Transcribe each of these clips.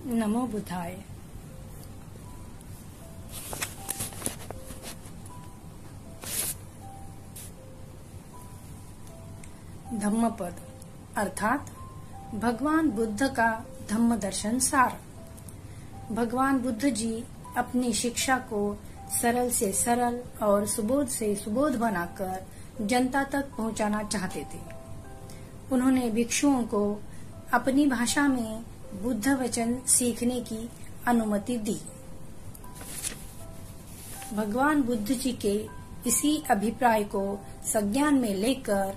नमो बुद्धाय। धम्मपद अर्थात भगवान बुद्ध का धम्म दर्शन सार। भगवान बुद्ध जी अपनी शिक्षा को सरल से सरल और सुबोध से सुबोध बनाकर जनता तक पहुंचाना चाहते थे। उन्होंने भिक्षुओं को अपनी भाषा में बुद्ध वचन सीखने की अनुमति दी। भगवान बुद्ध जी के इसी अभिप्राय को संज्ञान में लेकर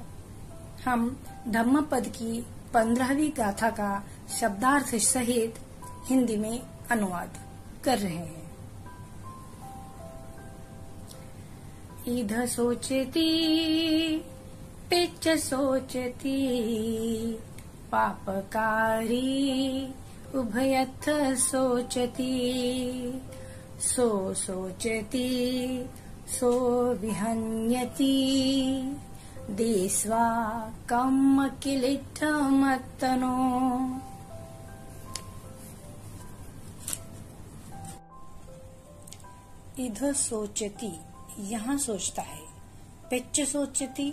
हम धम्मपद की 15वीं गाथा का शब्दार्थ सहित हिंदी में अनुवाद कर रहे हैं। इध सोचती पिच सोचती पापकारी उभयथ सोचती सो सोचती सो विहन्यति देस्वा कम किलिठ मत्तनो। इधर सोचती यहाँ सोचता है, पिच सोचती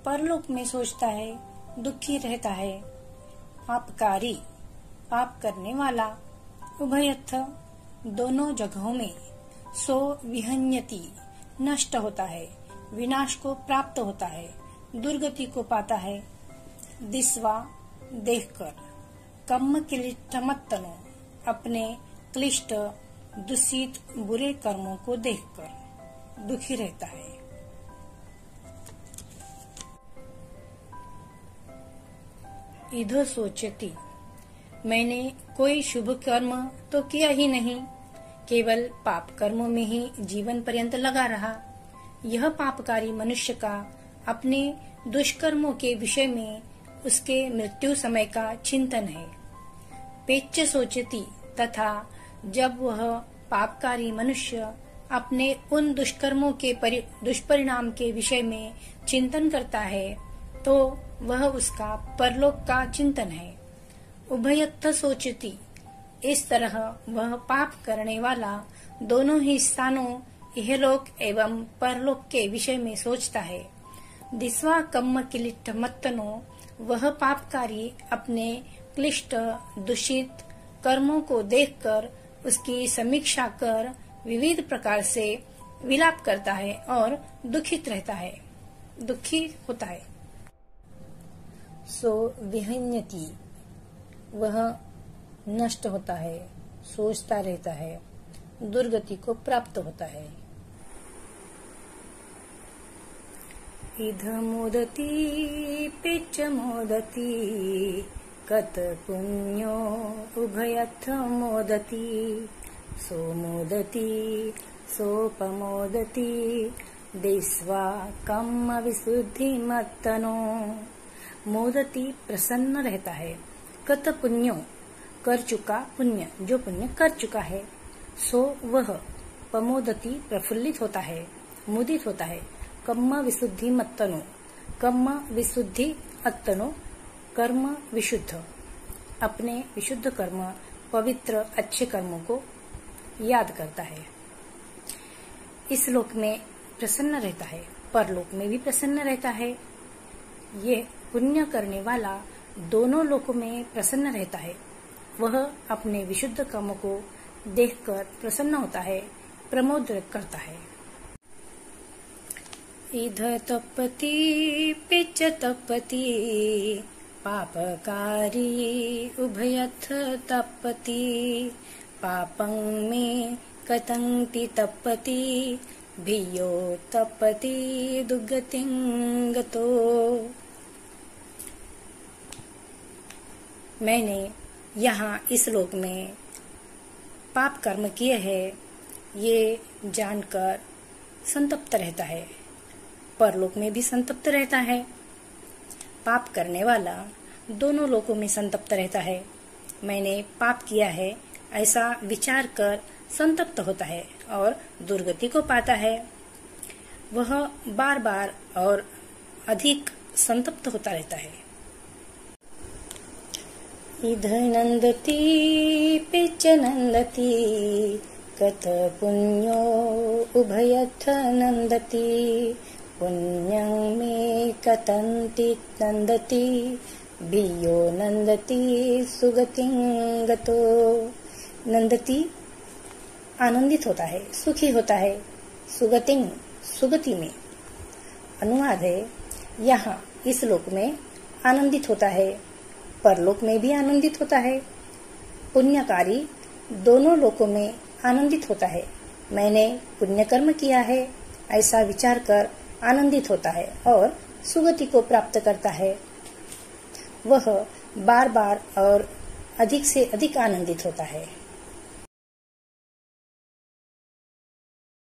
परलोक में सोचता है, दुखी रहता है, पापकारी पाप करने वाला, उभयथ दोनों जगहों में, सो विहन्यति नष्ट होता है, विनाश को प्राप्त होता है, दुर्गति को पाता है, दिस्वा देखकर, कम्म क्लिष्टमत्तनो अपने क्लिष्ट दूषित बुरे कर्मों को देखकर दुखी रहता है। इधर सोचती मैंने कोई शुभ कर्म तो किया ही नहीं, केवल पाप कर्मों में ही जीवन पर्यंत लगा रहा। यह पापकारी मनुष्य का अपने दुष्कर्मों के विषय में उसके मृत्यु समय का चिंतन है। पेच्च सोचती तथा जब वह पापकारी मनुष्य अपने उन दुष्कर्मों के दुष्परिणाम के विषय में चिंतन करता है तो वह उसका परलोक का चिंतन है। उभयथ सोचती इस तरह वह पाप करने वाला दोनों ही स्थानों इहलोक एवं परलोक के विषय में सोचता है। दिस्वा कम्म क्लिष्ट मत्तनो वह पापकारी अपने क्लिष्ट दूषित कर्मों को देखकर उसकी समीक्षा कर विविध प्रकार से विलाप करता है और दुखित रहता है, दुखी होता है। सो विहन्यति वह नष्ट होता है, सोचता रहता है, दुर्गति को प्राप्त होता है। इध मोदती पिच मोदती कत पुण्यो उभयथ मोदती सो मोदती सोपमोदती दिस्वा कम्म विशुद्धि मत्तनो। मोदती प्रसन्न रहता है, कत पुण्यो कर चुका पुण्य जो पुण्य कर चुका है, सो वह पमोदती प्रफुल्लित होता है, मुदित होता है, कम्म विशुद्धि मत्तनो कम्म विशुद्धि अत्तनो कर्म विशुद्ध अपने विशुद्ध कर्म पवित्र अच्छे कर्मों को याद करता है। इस लोक में प्रसन्न रहता है, परलोक में भी प्रसन्न रहता है। ये पुण्य करने वाला दोनों लोकों में प्रसन्न रहता है। वह अपने विशुद्ध कर्मों को देखकर प्रसन्न होता है, प्रमोद करता है। इध तपति पिच तपति पापकारी उभयथ तपति पापं में कतंति तपति भियो तपति दुर्गतिं गतो। मैंने यहाँ इस लोक में पाप कर्म किए हैं ये जानकर संतप्त रहता है, परलोक में भी संतप्त रहता है। पाप करने वाला दोनों लोकों में संतप्त रहता है। मैंने पाप किया है ऐसा विचार कर संतप्त होता है और दुर्गति को पाता है। वह बार बार और अधिक संतप्त होता रहता है। इध नंदती पिच नंदती कत पुण्यो उभयथ नंदती पुण्यं मे कतंति नंदती भियो नंदती सुगतिं गतो। नंदती आनंदित होता है, सुखी होता है। सुगतिं सुगति में। अनुवाद है, यहाँ इस लोक में आनंदित होता है, परलोक में भी आनंदित होता है। पुण्यकारी दोनों लोकों में आनंदित होता है। मैंने पुण्य कर्म किया है ऐसा विचार कर आनंदित होता है और सुगति को प्राप्त करता है। वह बार बार और अधिक से अधिक आनंदित होता है।